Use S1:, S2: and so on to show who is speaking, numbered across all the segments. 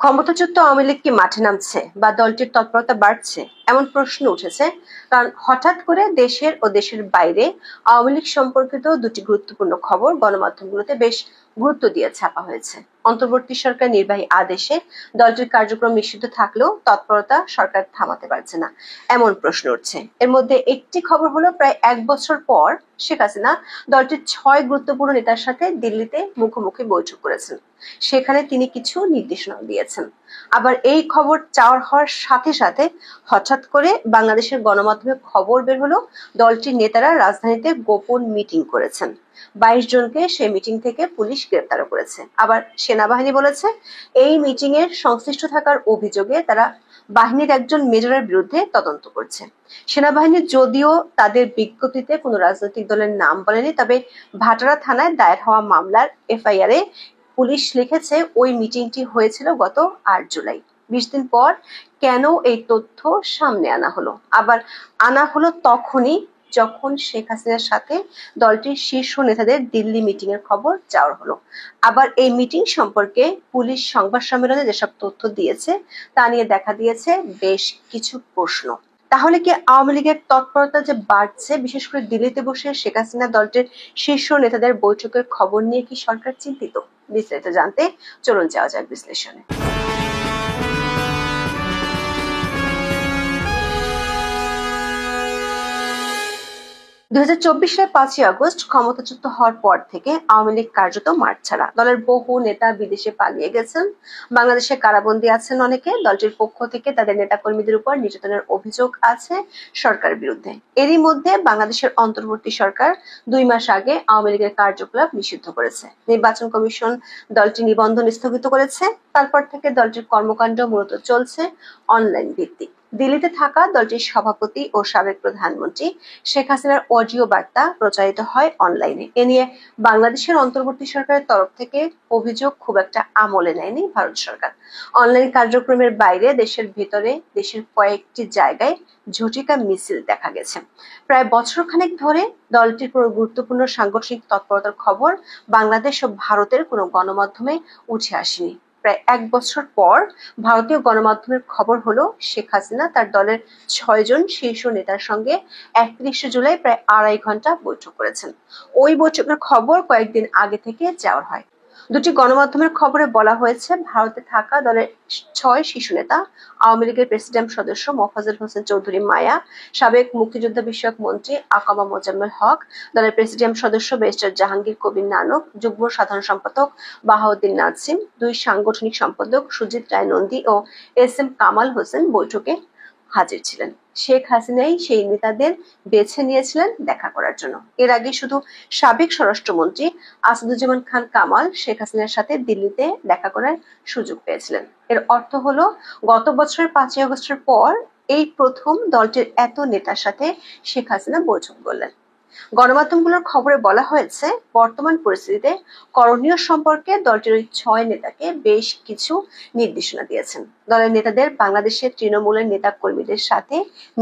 S1: ক্ষমতাচ্যুত আওয়ামী লীগ কি মাঠে নামছে বা দলটির তৎপরতা বাড়ছে এমন প্রশ্ন উঠেছে। কারণ হঠাৎ করে দেশের ও দেশের বাইরে আওয়ামী লীগ সম্পর্কিত দুটি গুরুত্বপূর্ণ খবর গণমাধ্যমগুলোতে বেশ গুরুত্ব দিয়ে ছাপা হয়েছে। অন্তর্বর্তী সরকার নির্বাহী আদেশে দলটির কার্যক্রম নিষিদ্ধ থাকলেও তৎপরতা সরকার থামাতে পারছে না এমন প্রশ্ন উঠছে। এর মধ্যে একটি খবর হলো, প্রায় 1 বছর পর শেখ হাসিনা দলটির 6 গুরুত্বপূর্ণ নেতার সাথে দিল্লিতে মুখোমুখি বৈঠক করেছেন। সেখানে তিনি কিছু নির্দেশনা দিয়েছেন। আবার এই খবর চাওয়ার হওয়ার সাথে সাথে হঠাৎ করে বাংলাদেশের গণমাধ্যমে খবর বের হলো, দলটির নেতারা রাজধানীতে গোপন মিটিং করেছেন। 22 জনকে সেই মিটিং থেকে পুলিশ গ্রেপ্তারও করেছে। আবার সেনাবাহিনী বলেছে, এই মিটিং এর সংশ্লিষ্ট থাকার অভিযোগে তারা বাহিনীর একজন মেজরের বিরুদ্ধে তদন্ত করছে। সেনাবাহিনী যদিও তাদের বিজ্ঞপ্তিতে কোনো রাজনৈতিক দলের নাম বলেনি, তবে ভাটারা থানায় দায়ের হওয়া মামলার এফআইআর এ পুলিশ লিখেছে ওই মিটিংটি হয়েছিল গত 8 জুলাই। 20 দিন পর কেন এই তথ্য সামনে আনা হলো? আবার আনা হলো তখনই যখন শেখ হাসিনার সাথে দলটির শীর্ষ নেতাদের দিল্লি মিটিং এর খবর চাওয়া হলো। আবার এই মিটিং সম্পর্কে পুলিশ সংবাদ সম্মেলনে যেসব তথ্য দিয়েছে তা নিয়ে দেখা দিয়েছে বেশ কিছু প্রশ্ন। তাহলে কি আওয়ামী লীগের তৎপরতা যে বাড়ছে, বিশেষ করে দিল্লিতে বসে শেখ হাসিনা দলটির শীর্ষ নেতাদের বৈঠকের খবর নিয়ে কি সরকার চিন্তিত? বিস্তারিত জানতে চলুন যাওয়া যাক বিশ্লেষণে। 2024 সালের 5ই আগস্ট ক্ষমতাচ্যুত হওয়ার পর থেকে আওয়ামী লীগ কার্যত মাঠ ছাড়া। দলের বহু নেতা বিদেশে পালিয়ে গেছেন, বাংলাদেশে কারাবন্দী আছেন অনেকে। দলটির পক্ষ থেকে তাদের নেতাকর্মীদের উপর নির্যাতনের অভিযোগ আছে সরকারের বিরুদ্ধে। এরই মধ্যে বাংলাদেশের অন্তর্বর্তী সরকার 2 মাস আগে আওয়ামী লীগের কার্যকলাপ নিষিদ্ধ করেছে। নির্বাচন কমিশন দলটির নিবন্ধন স্থগিত করেছে। তারপর থেকে দলটির কর্মকাণ্ড মূলত চলছে অনলাইন ভিত্তিক। দিল্লিতে থাকা দলটির সভাপতি ও সাবেক প্রধানমন্ত্রী শেখ হাসিনার অডিও বার্তা প্রচারিত হয় অনলাইনে। এ নিয়ে বাংলাদেশের অন্তর্বর্তী সরকারের তরফ থেকে অভিযোগ খুব একটা আমলে নেয়নি ভারত সরকার। অনলাইন কার্যক্রমের বাইরে দেশের ভেতরে দেশের কয়েকটি জায়গায় ঝটিকা মিছিল দেখা গেছে। প্রায় বছরখানেক ধরে দলটির কোনো গুরুত্বপূর্ণ সাংগঠনিক তৎপরতার খবর বাংলাদেশ ও ভারতের কোনো গণমাধ্যমে উঠে আসেনি। প্রায় 1 বছর পর ভারতীয় গণমাধ্যমের খবর হলো, শেখ হাসিনা তার দলের 6 জন শীর্ষ নেতার সঙ্গে 31 জুলাই প্রায় 2.5 ঘন্টা বৈঠক করেছেন। ওই বৈঠকের খবর কয়েকদিন আগে থেকে চাওয়া হয়। দুটি গণমাধ্যমের খবরে বলা হয়েছে, ভারতে থাকা দলের 6 শীর্ষ নেতা আওয়ামী লীগের প্রেসিডিয়াম সদস্য মোফাজ্জল হোসেন চৌধুরী মায়া, সাবেক মুক্তিযোদ্ধা বিষয়ক মন্ত্রী আকামা মোজাম্মেল হক, দলের প্রেসিডিয়াম সদস্য ব্যারিস্টার জাহাঙ্গীর কবির নানক, যুগ্ম সাধারণ সম্পাদক বাহাউদ্দিন নাজিম, 2 সাংগঠনিক সম্পাদক সুজিত রায় নন্দী ও এস.এম. কামাল হোসেন বৈঠকে হাজির ছিলেন। শেখ হাসিনাই সেই নেতাদের বেছে নিয়েছিলেন দেখা করার জন্য। এর আগে শুধু সাবেক স্বরাষ্ট্রমন্ত্রী আসাদুজ্জামান খান কামাল শেখ হাসিনার সাথে দিল্লিতে দেখা করার সুযোগ পেয়েছিলেন। এর অর্থ হলো, গত বছরের 5ই আগস্টের পর এই প্রথম দলটির এত নেতার সাথে শেখ হাসিনা বৈঠক করলেন। গণমাধ্যমগুলোর খবরে বলা হয়েছে, বর্তমান পরিস্থিতিতে করণীয় সম্পর্কে দলটির ওই 6 নেতাকে বেশ কিছু নির্দেশনা দিয়েছেন। দলের নেতাদের বাংলাদেশের তৃণমূলের নেতা কর্মীদের সাথে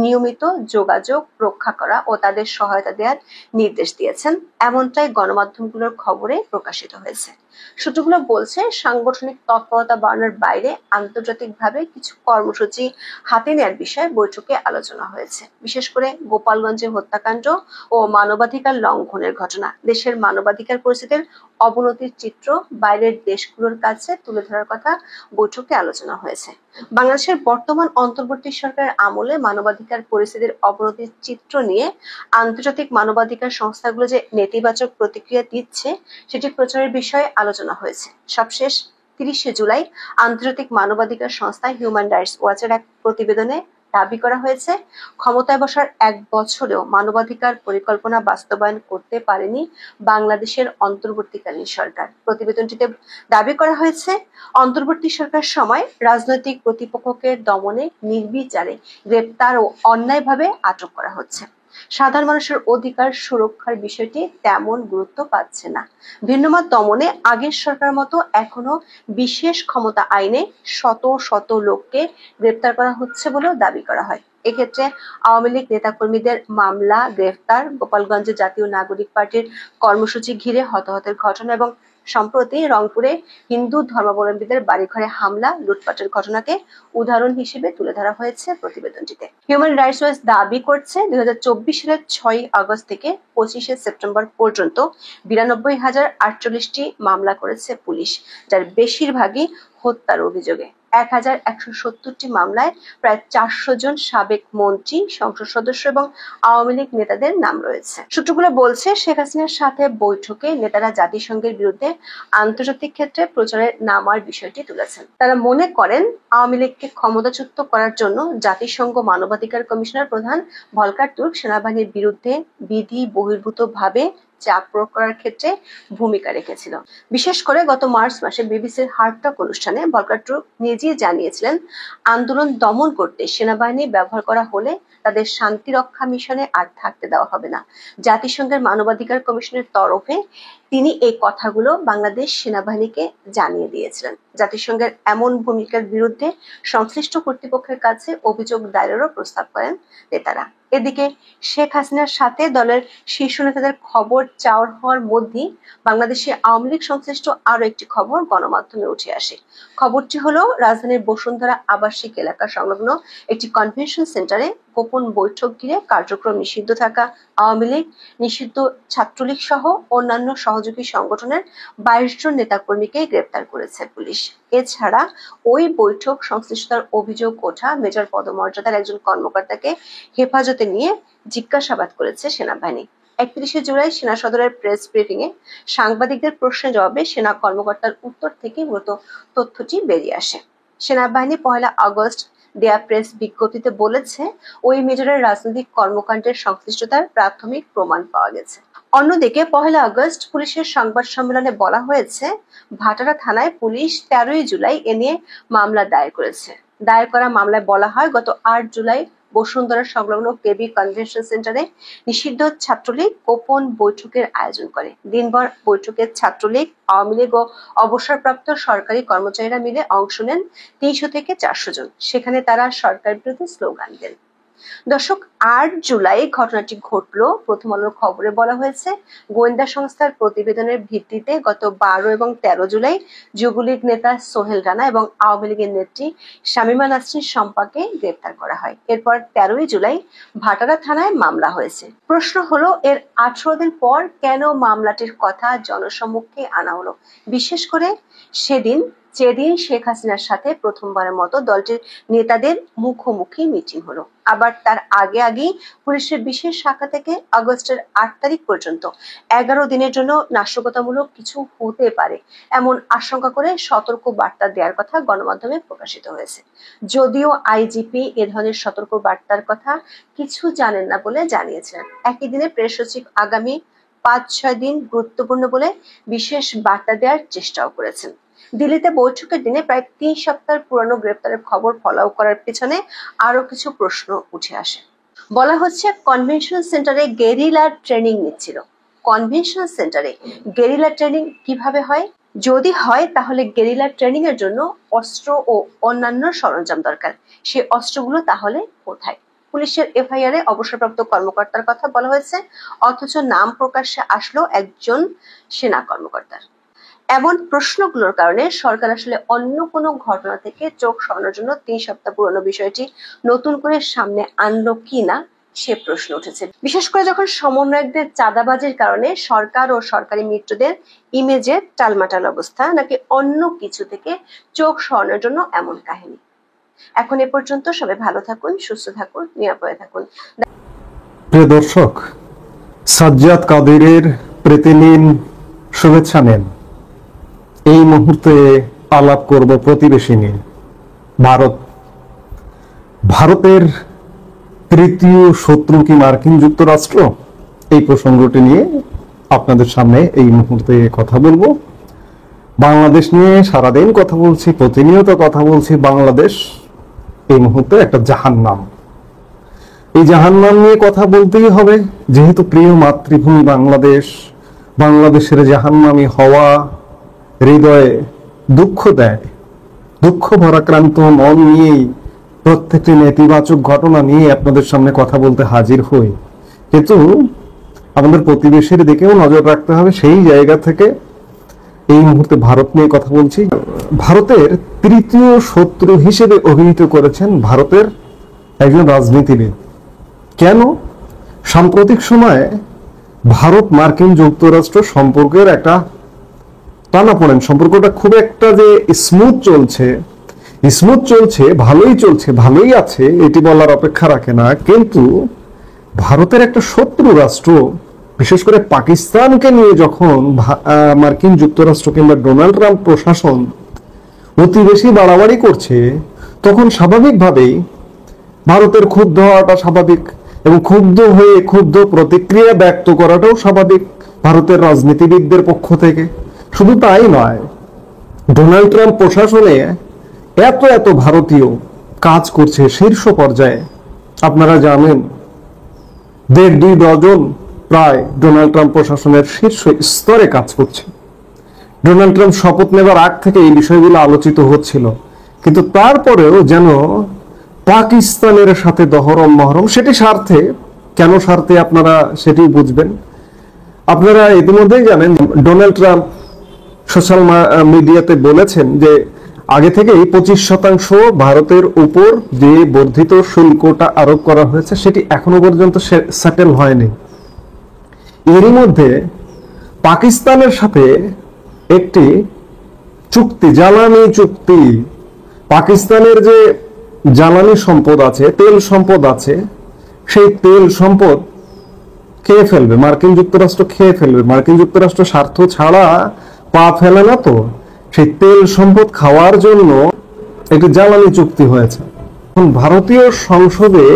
S1: নিয়মিত যোগাযোগ রক্ষা করা ও তাদের সহায়তা দেওয়ার নির্দেশ দিয়েছেন, এমনটাই গণমাধ্যমগুলোর খবরে প্রকাশিত হয়েছে। সূত্রগুলো বলছে, সাংগঠনিক তৎপরতা বাড়ানোর বাইরে আন্তর্জাতিকভাবে কিছু কর্মসূচি হাতে নেওয়ার বিষয়ে বৈঠকে আলোচনা হয়েছে। বিশেষ করে গোপালগঞ্জে হত্যাকাণ্ড ও মানবাধিকার লঙ্ঘনের ঘটনা, দেশের মানবাধিকার পরিস্থিতির অবনতির চিত্র বাইরের দেশগুলোর কাছে তুলে ধরার কথা বৈঠকে আলোচনা হয়েছে। বাংলাদেশের বর্তমান অন্তর্বর্তী সরকারের আমলে মানবাধিকার পরিস্থিতির অবনতির চিত্র নিয়ে আন্তর্জাতিক মানবাধিকার সংস্থাগুলো যে নেতিবাচক প্রতিক্রিয়া দিচ্ছে সেটি প্রচারের বিষয়ে আলোচনা হয়েছে। সবশেষ 30 জুলাই আন্তর্জাতিক মানবাধিকার সংস্থা হিউম্যান রাইটস ওয়াচের এক প্রতিবেদনে দাবি করা হয়েছে, ক্ষমতায় বসার 1 বছরেও মানবাধিকার পরিকল্পনা বাস্তবায়ন করতে পারেনি বাংলাদেশের অন্তর্বর্তীকালীন সরকার। প্রতিবেদনটিতে দাবি করা হয়েছে, অন্তর্বর্তী সরকার সময় রাজনৈতিক প্রতিপক্ষকে দমনে নির্বিচারে গ্রেপ্তার ও অন্যায়ভাবে আটক করা হচ্ছে। সাধারণ মানুষের অধিকার সুরক্ষার বিষয়টি তেমন গুরুত্ব পাচ্ছে না। ভিন্নমত দমনে আগের সরকার মতো এখনো বিশেষ ক্ষমতা আইনে শত শত লোককে গ্রেপ্তার করা হচ্ছে বলেও দাবি করা হয়। এক্ষেত্রে আওয়ামী লীগ নেতাকর্মীদের মামলা, গ্রেফতার, গোপালগঞ্জে জাতীয় নাগরিক পার্টির কর্মসূচি ঘিরে হতাহতের ঘটনা এবং সম্প্রতি রংপুরে হিন্দু ধর্মাবলম্বীদের বাড়িঘরে হামলা লুটপাটের ঘটনাকে উদাহরণ হিসেবে তুলে ধরা হয়েছে প্রতিবেদনটিতে। হিউম্যান রাইটস ওয়াচ দাবি করছে 2024 সালের 6 আগস্ট থেকে 25 সেপ্টেম্বর পর্যন্ত 92,048টি মামলা করেছে পুলিশ, যার বেশিরভাগই হত্যার অভিযোগে। 1,170টি মামলায় প্রায় 400 জন সাবেক মন্ত্রী, সংসদ সদস্য এবং আওয়ামী লীগ নেতাদের নাম রয়েছে। সূত্রগুলো বলছে, শেখ হাসিনার সাথে বৈঠকে নেতারা জাতিসংঘের বিরুদ্ধে আন্তর্জাতিক ক্ষেত্রে প্রচারে নামার বিষয়টি তুলেছেন। তারা মনে করেন আওয়ামী লীগকে ক্ষমতাচ্যুত করার জন্য জাতিসংঘ মানবাধিকার কমিশনের প্রধান ভলকার তুর্ক সেনাবাহিনীর বিরুদ্ধে বিধি বহির্ভূতভাবে চাপ প্রয়োগ করার ক্ষেত্রে ভূমিকা রেখেছিল। বিশেষ করে গত মার্চ মাসে বিবিসির হার্ট টক অনুষ্ঠানে ভলকার তুর্ক নিজেই জানিয়েছিলেন, আন্দোলন দমন করতে সেনাবাহিনী ব্যবহার করা হলে তাদের শান্তি রক্ষা মিশনে আর থাকতে দেওয়া হবে না। জাতিসংঘের মানবাধিকার কমিশনের তরফে তিনি এই কথাগুলো বাংলাদেশ সেনাবাহিনীকে জানিয়ে দিয়েছিলেন। জাতিসংঘের এমন ভূমিকার বিরুদ্ধে সংশ্লিষ্ট কর্তৃপক্ষের কাছে অভিযোগ দায়েরেরও প্রস্তাব করেন নেতারা। এদিকে শেখ হাসিনার সাথে দলের শীর্ষ নেতাদের খবর চাওয়ার হওয়ার মধ্যেই বাংলাদেশে আওয়ামী লীগ সংশ্লিষ্ট আরো একটি খবর গণমাধ্যমে উঠে আসে। খবরটি হলো, রাজধানীর বসুন্ধরা আবাসিক এলাকা সংলগ্ন একটি কনভেনশন সেন্টারে গোপন বৈঠক ঘিরে কার্যক্রম নিষিদ্ধ থাকা আওয়ামী লীগ, নিষিদ্ধ ছাত্রলীগ সহ অন্যান্য সহযোগী সংগঠনের 22 জন নেতাকর্মীকে গ্রেপ্তার করেছে পুলিশ। এছাড়া ওই বৈঠক সংশ্লিষ্টতার অভিযোগ ওঠা মেজর পদমর্যাদার একজন কর্মকর্তাকে হেফাজতে নিয়ে জিজ্ঞাসাবাদ করেছে সেনাবাহিনী। 31 জুলাই সেনা সদরের প্রেস ব্রিফিং এ সাংবাদিকদের প্রশ্নের জবাবে সেনা কর্মকর্তার উত্তর থেকে মূলত তথ্যটি বেরিয়ে আসে। সেনাবাহিনী 1 আগস্ট দেয়া প্রেস বিজ্ঞপ্তিতে বলেছে, ওই মেজরের রাজনৈতিক কর্মকাণ্ডের সংশ্লিষ্টতার প্রাথমিক প্রমাণ পাওয়া গেছে। অন্যদিকে 1 আগস্ট পুলিশের সংবাদ সম্মেলনে বলা হয়েছে, ভাটারা থানায় পুলিশ 13 জুলাই এ নিয়ে মামলা দায়ের করেছে। দায়ের করা মামলায় বলা হয়, গত 8 জুলাই বসুন্ধরা সংলগ্ন কেবি কনভেনশন সেন্টারে নিষিদ্ধ ছাত্রলীগ গোপন বৈঠকের আয়োজন করে। দিনভর বৈঠকে ছাত্রলীগ, আওয়ামী লীগ ও অবসরপ্রাপ্ত সরকারি কর্মচারীরা মিলে অংশ নেন 300 থেকে 400 জন। সেখানে তারা সরকার বিরোধী স্লোগান দেন। দর্শক, 8 জুলাই ঘটনাটি ঘটলো। প্রথম আলোর খবরে বলা হয়েছে, গোয়েন্দা সংস্থার প্রতিবেদনের ভিত্তিতে গত 12 এবং 13 জুলাই যুবলীগ নেতা সোহেল রানা এবং আওয়ামী লীগের নেত্রী শামীমা নাসরিন শম্পাকে গ্রেপ্তার করা হয়। এরপর 13 জুলাই ভাটারা থানায় মামলা হয়েছে। প্রশ্ন হলো, এর 18 দিন পর কেন মামলাটির কথা জনসম্মুখে আনা হলো? বিশেষ করে যেদিন শেখ হাসিনার সাথে প্রথমবারের মতো দলটির নেতাদের মুখোমুখি মিটিং হলো। আবার তার আগেই পুলিশের বিশেষ শাখা থেকে আগস্টের 8 তারিখ পর্যন্ত 11 দিনের জন্য নাশকতামূলক কিছু হতে পারে এমন আশঙ্কা করে সতর্ক বার্তা দেওয়ার কথা গণমাধ্যমে প্রকাশিত হয়েছে। যদিও আইজিপি এ ধরনের সতর্ক বার্তার কথা কিছু জানেন না বলে জানিয়েছিলেন। একই দিনে প্রেস সচিব আগামী 5-6 দিন গুরুত্বপূর্ণ বলে বিশেষ বার্তা দেওয়ার চেষ্টাও করেছেন। দিল্লিতে বৈঠকের দিনে প্রায় 3 সপ্তাহ পুরানো গ্রেপ্তারের খবর ফলাও করার পেছনে আরো কিছু প্রশ্ন উঠে আসে। বলা হচ্ছে, কনভেনশন সেন্টারে গেরিলা ট্রেনিং নিচ্ছিল। কনভেনশন সেন্টারে গেরিলা ট্রেনিং কিভাবে হয়? যদি হয় তাহলে গেরিলা ট্রেনিং এর জন্য অস্ত্র ও অন্যান্য সরঞ্জাম দরকার। সেই অস্ত্রগুলো তাহলে কোথায়? পুলিশের এফআইআর এ অবসরপ্রাপ্ত কর্মকর্তার কথা বলা হয়েছে, অথচ নাম প্রকাশ্যে আসলো একজন সেনা কর্মকর্তার। এমন প্রশ্নগুলোর কারণে সরকার আসলে অন্য কোনো ঘটনা থেকে চোখ সরানোর জন্য 3 সপ্তাহ পুরনো বিষয়টি নতুন করে সামনে আনলো কিনা সে প্রশ্ন উঠেছে। বিশেষ করে যখন সমন্বয়কদের চাঁদাবাজির কারণে সরকার ও সরকারি মিত্রদের ইমেজের টালমাটাল অবস্থা, নাকি অন্য কিছু থেকে চোখ সরানোর জন্য এমন কাহিনী। এখন এ পর্যন্ত। সবাই ভালো থাকুন, সুস্থ থাকুন, নিরাপদে থাকুন।
S2: প্রিয় দর্শক, সাজ্জাদ কাদেরের প্রীতিলীন শুভেচ্ছা নেন। এই মুহূর্তে আলাপ করব প্রতিবেশী নিয়ে, ভারতের তৃতীয় শত্রু কি মার্কিন যুক্তরাষ্ট্র? এই প্রসঙ্গটি নিয়ে আপনাদের সামনে এই মুহূর্তে কথা বলবো। বাংলাদেশ নিয়ে সারাদিন কথা বলছি, প্রতিনিয়ত কথা বলছি। বাংলাদেশ এই মুহূর্তে একটা জাহান্নাম। এই জাহান্নাম নিয়ে কথা বলতেই হবে, যেহেতু প্রিয় মাতৃভূমি বাংলাদেশ। বাংলাদেশের জাহান্নামী হওয়া হৃদয়ে দুঃখ দেয়। দুঃখ ভারাক্রান্ত মন নিয়েই প্রত্যেকটি নেতিবাচক ঘটনা নিয়ে আপনাদের সামনে কথা বলতে হাজির হই। কিন্তু আমাদের প্রতিবেশীর দিকেও নজর রাখতে হবে। সেই জায়গা থেকে এই মুহূর্তে ভারত নিয়ে কথা বলছি। ভারতের তৃতীয় শত্রু হিসেবে অভিহিত করেছেন ভারতের একজন রাজনীতিবিদ। কেন? সাম্প্রতিক সময়ে ভারত মার্কিন যুক্তরাষ্ট্র সম্পর্কের একটা টানাপোড়েন, সম্পর্কটা খুব একটা যে স্মুথ চলছে, ভালোই আছে এটি বলার অপেক্ষা রাখে না। কিন্তু ভারতের একটা শত্রু রাষ্ট্র, বিশেষ করে পাকিস্তানকে নিয়ে যখন মার্কিন যুক্তরাষ্ট্র কিংবা ডোনাল্ড ট্রাম্প প্রশাসন অতি বেশি বাড়াবাড়ি করছে, তখন স্বাভাবিকভাবেই ভারতের ক্ষুব্ধ হওয়াটা স্বাভাবিক, এবং ক্ষুব্ধ প্রতিক্রিয়া ব্যক্ত করাটাও স্বাভাবিক ভারতের রাজনীতিবিদদের পক্ষ থেকে। শুধু তাই নয়, ডোনাল্ড ট্রাম্প প্রশাসনে এত ভারতীয় কাজ করছে শীর্ষ পর্যায়ে। আপনারা জানেন 1.5-2 ডজন প্রায় ডোনাল্ড ট্রাম্প প্রশাসনের শীর্ষ স্তরে কাজ করছে। ডোনাল্ড ট্রাম্প শপথ নেবার আগ থেকে এই বিষয়গুলো আলোচিত হচ্ছিল, কিন্তু তারপরেও যেন পাকিস্তানের সাথে দহরম মহরম, সেটি স্বার্থে। কেন স্বার্থে আপনারা সেটি বুঝবেন। আপনারা ইতিমধ্যেই জানেন ডোনাল্ড ট্রাম্প সোশ্যাল মিডিয়াতে বলেছেন যে আগে থেকেই 25% ভারতের উপর যে বর্ধিত শুল্কটা আরোপ করা হয়েছে সেটি এখনো পর্যন্ত সেটেল হয়নি। এরই মধ্যে পাকিস্তানের সাথে একটি চুক্তি, জ্বালানি চুক্তি, পাকিস্তানের যে জ্বালানি সম্পদ আছে, তেল সম্পদ আছে, সেই তেল সম্পদ খেয়ে ফেলবে মার্কিন যুক্তরাষ্ট্র, মার্কিন যুক্তরাষ্ট্র স্বার্থ ছাড়া পা ফেলে না তো। সেই তেল সম্পদ খাওয়ার জন্য একটি জ্বালানি চুক্তি হয়েছে। ভারতীয় সংসদে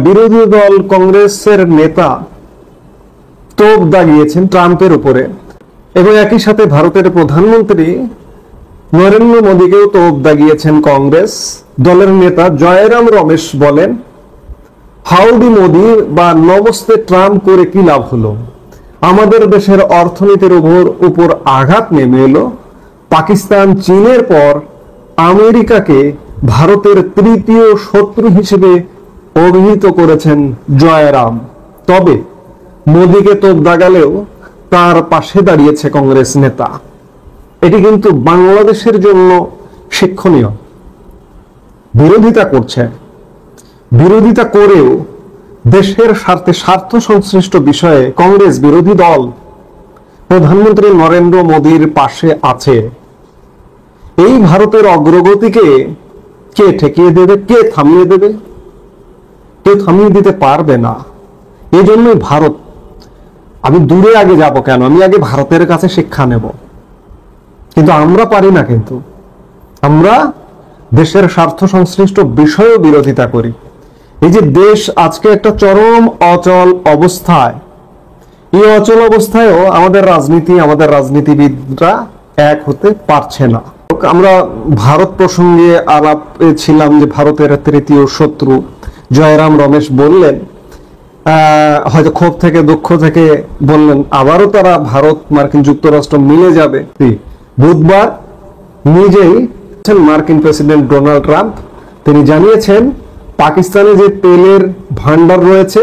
S2: বিরোধী দল কংগ্রেসের নেতা তোপ দাগিয়েছেন ট্রাম্পের উপরে, এবং একই সাথে ভারতের প্রধানমন্ত্রী নরেন্দ্র মোদীকেও তোপ দাগিয়েছেন কংগ্রেস দলের নেতা জয়রাম রমেশ। বলেন, হাউডি মোদি বা নমস্তে ট্রাম্প করে কি লাভ হলো? আমাদের দেশের অর্থনীতির উপর আঘাত নেমে এলো। পাকিস্তান চীনের পর আমেরিকাকে ভারতের তৃতীয় শত্রু হিসেবে অভিহিত করেছেন জয়রাম। তবে মোদীকে তোপ দাগালেও তার পাশে দাঁড়িয়েছে কংগ্রেস নেতা। এটি কিন্তু বাংলাদেশের জন্য শিক্ষণীয়। বিরোধিতা করেও দেশের স্বার্থ সংশ্লিষ্ট বিষয়ে কংগ্রেস বিরোধী দল প্রধানমন্ত্রী নরেন্দ্র মোদীর পাশে আছে। এই ভারতের অগ্রগতিকে কে ঠেকিয়ে দেবে, কে থামিয়ে দেবে? কেউ থামিয়ে দিতে পারবে না। এই জন্যই ভারত, আমি দূরে আগে যাব কেন, আমি আগে ভারতের কাছে শিক্ষা নেব। কিন্তু আমরা পারি না, কিন্তু আমরা দেশের স্বার্থ সংশ্লিষ্ট বিষয়েও বিরোধিতা করি। এই যে দেশ আজকে একটা চরম অচল অবস্থায়, এই অচল অবস্থায়ও আমাদের রাজনীতিবিদরা এক হতে পারছে না। আমরা ভারত প্রসঙ্গে আলাপে ছিলাম যে ভারতের তৃতীয় শত্রু জয়রাম রমেশ বললেন, হয়তো ক্ষোভ থেকে দুঃখ থেকে বললেন, আবারও তারা ভারত মার্কিন যুক্তরাষ্ট্র মিলে যাবে। বুধবার নিজেই মার্কিন প্রেসিডেন্ট ডোনাল্ড ট্রাম্প তিনি জানিয়েছেন পাকিস্তানে যে তেলের ভান্ডার রয়েছে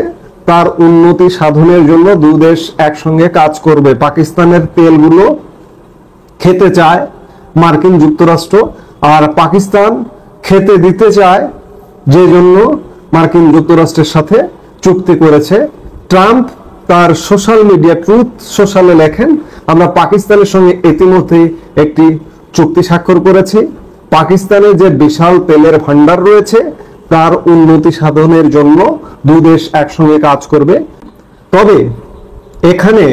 S2: তার উন্নতি সাধনের জন্য দুই দেশ একসঙ্গে কাজ করবে। পাকিস্তানের তেলগুলো খেতে চায় মার্কিন যুক্তরাষ্ট্র, আর পাকিস্তান খেতে দিতে চায়, যে জন্য মার্কিন যুক্তরাষ্ট্রের সাথে চুক্তি করেছে। ট্রাম্প তার সোশ্যাল মিডিয়া ট্রুথ সোশ্যালে লেখেন, আমরা পাকিস্তানের সঙ্গে ইতিমধ্যে একটি চুক্তি স্বাক্ষর করেছি। পাকিস্তানে যে বিশাল তেলের ভান্ডার রয়েছে তার উন্নতি সাধনের জন্য দুই দেশ একসঙ্গে কাজ করবে। তবে এখানে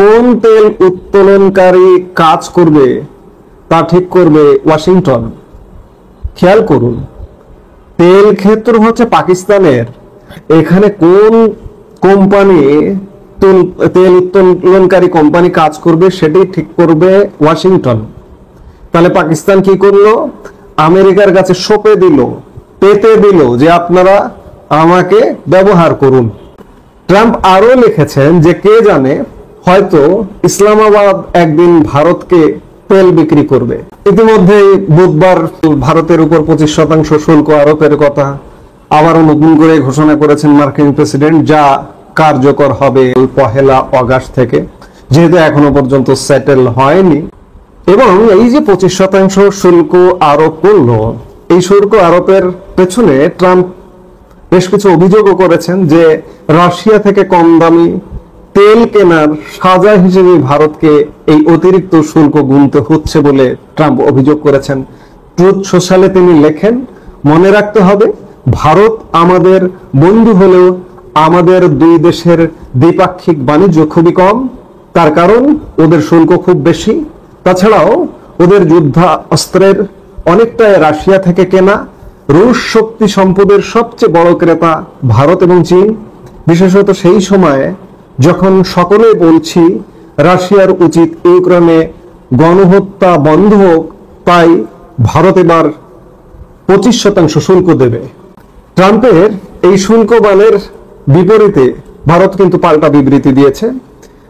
S2: কোন তেল উত্তোলনকারী কাজ করবে তা ঠিক করবে ওয়াশিংটন। খেয়াল করুন, তেল ক্ষেত্র হচ্ছে পাকিস্তানের, এখানে কোন কোম্পানি তেল উত্তোলনকারী কোম্পানি কাজ করবে সেটাই ঠিক করবে ওয়াশিংটন। তাহলে পাকিস্তান কি করলো? আমেরিকার কাছে সঁপে দিল, পেতে দিল যে আপনারা আমাকে ব্যবহার করুন। ট্রাম্প আরো লিখেছেন যে কে জানে, হয়তো ইসলামাবাদ একদিন ভারতকে তেল বিক্রি করবে। ইতিমধ্যে বুধবার ভারতের উপর 25% শুল্ক আরোপের কথা আবারও নতুন করে ঘোষণা করেছেন মার্কিন প্রেসিডেন্ট, যা কার্যকর হবে 1 আগস্ট থেকে। যেহেতু এখনো পর্যন্ত সেটেল হয়নি, এবং এই যে 25% শুল্ক আরোপ করলো, এই শুল্ক আরোপের পেছনে ট্রাম্প বেশ কিছু অভিযোগও করেছেন যে রাশিয়া থেকে কম দামি তেল কেনার সাজা হিসেবে ভারতকে এই অতিরিক্ত শুল্ক গুনতে হচ্ছে বলে ট্রাম্প অভিযোগ করেছেন। ট্রুথ সোশ্যালে তিনি লেখেন, মনে রাখতে হবে ভারত আমাদের বন্ধু হলেও আমাদের দুই দেশের দ্বিপাক্ষিক বাণিজ্য খুবই কম, তার কারণ ওদের শুল্ক খুব বেশি। তাছাড়াও ওদের যুদ্ধাস্ত্রের অনেকটাই রাশিয়া থেকে কেনা। রুশ শক্তি সম্পদের সবচেয়ে বড় ক্রেতা ভারত এবং চীন, বিশেষত সেই সময়ে যখন সকলে বলছি রাশিয়ার উচিত ইউক্রেনে গণহত্যা বন্ধ হোক, তাই ভারত এবার 25% শুল্ক দেবে। ট্রাম্পের এই শুল্ক বানের বিপরীতে ভারত কিন্তু পাল্টা বিবৃতি দিয়েছে।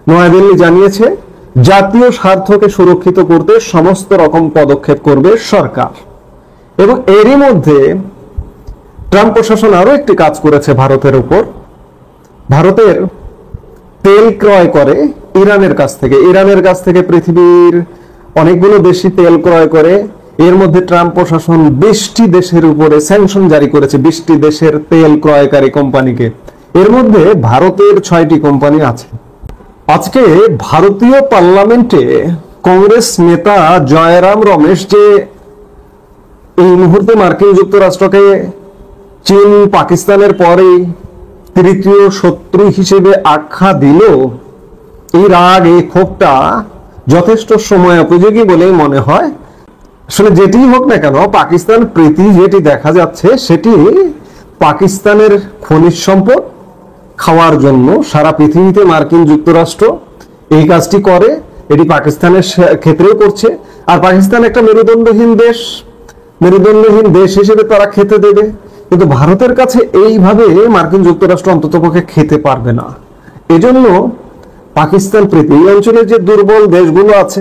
S2: নয়াদিল্লি জানিয়েছে জাতীয় স্বার্থকে সুরক্ষিত করতে সমস্ত রকম পদক্ষেপ করবে সরকার। এবং এরই মধ্যে ট্রাম্প প্রশাসন আরো একটি কাজ করেছে ভারতের উপর। ভারতের তেল ক্রয় করে ইরানের কাছ থেকে পৃথিবীর অনেকগুলো দেশই তেল ক্রয় করে। এর মধ্যে ট্রাম্প প্রশাসন 20টি দেশের উপরে স্যাংশন জারি করেছে, 20টি দেশের তেল ক্রয়কারী কোম্পানিকে। এর মধ্যে ভারতের 6টি কোম্পানি আছে। আজকে ভারতীয় পার্লামেন্টে কংগ্রেস নেতা জয়রাম রমেশ যে এই মুহূর্তে মার্কিন যুক্তরাষ্ট্রকে চীন পাকিস্তানের পরেই তৃতীয় শত্রু হিসেবে আখ্যা দিল, এই রাগ এই ক্ষোভটা যথেষ্ট সময় উপযোগী বলেই মনে হয়। আসলে যেটি হোক না কেন, পাকিস্তান প্রীতি যেটি দেখা যাচ্ছে সেটি পাকিস্তানের খনিজ সম্পদ খাওয়ার জন্য সারা পৃথিবীতে মার্কিন যুক্তরাষ্ট্র এই কাজটি করে। এটি পাকিস্তানের ক্ষেত্রেও করছে। আর পাকিস্তান একটা মেরুদণ্ডহীন দেশ হিসেবে তারা খেতে দেবে, কিন্তু ভারতের কাছে এইভাবে মার্কিন যুক্তরাষ্ট্র অন্ততপক্ষে খেতে পারবে না। এজন্য পাকিস্তান প্রীতি এই অঞ্চলের যে দুর্বল দেশগুলো আছে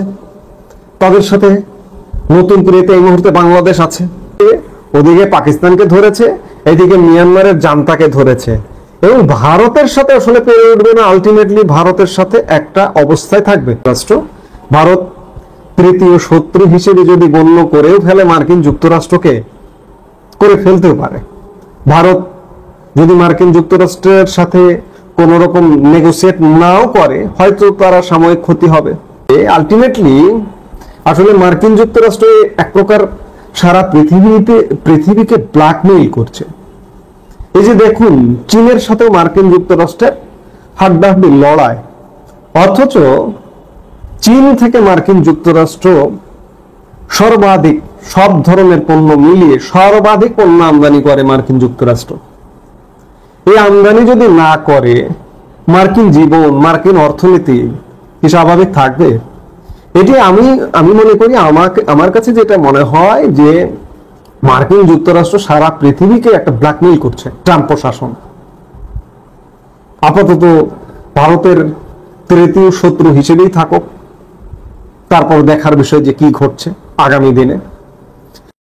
S2: তাদের সাথে নতুন প্রীতি এই মুহূর্তে বাংলাদেশ আছে। ওদিকে পাকিস্তানকে ধরেছে, এদিকে মিয়ানমারের জান্তাকে ধরেছে, এবং ভারতের সাথে আসলে পেরে উঠবে না। আলটিমেটলি ভারতের সাথে একটা অবস্থায় থাকবে রাষ্ট্র। ভারত তৃতীয় শত্রু হিসেবে যদি গণ্য করেও ফেলে মার্কিন যুক্তরাষ্ট্রকে, করে ফেলতেও পারে। ভারত যদি মার্কিন যুক্তরাষ্ট্রের সাথে কোন রকম নেগোসিয়েট নাও করে, হয়তো তারা সাময়িক ক্ষতি হবে। আলটিমেটলি আসলে মার্কিন যুক্তরাষ্ট্র এক প্রকার সারা পৃথিবীকে ব্ল্যাকমেইল করছে। এই যে দেখুন, চীনের সাথে মার্কিন যুক্তরাষ্ট্রের হাড্ডাহাড্ডি লড়াই, অথচ চীন থেকে মার্কিন যুক্তরাষ্ট্র সর্বাধিক, সব ধরনের পণ্য মিলিয়ে সর্বাধিক পণ্য আমদানি করে মার্কিন যুক্তরাষ্ট্র। এই আমদানি যদি না করে, মার্কিন জীবন, মার্কিন অর্থনীতি কি স্বাভাবিক থাকবে? এটি আমি মনে করি, আমার কাছে যেটা মনে হয় যে মার্কিন যুক্তরাষ্ট্র সারা পৃথিবীকে একটা ব্ল্যাকমেইল করছে ট্রাম্প প্রশাসন। আপাতত ভারতের তৃতীয় শত্রু হিসেবেই থাকুক, তারপর দেখার বিষয় যে কি ঘটছে আগামী দিনে।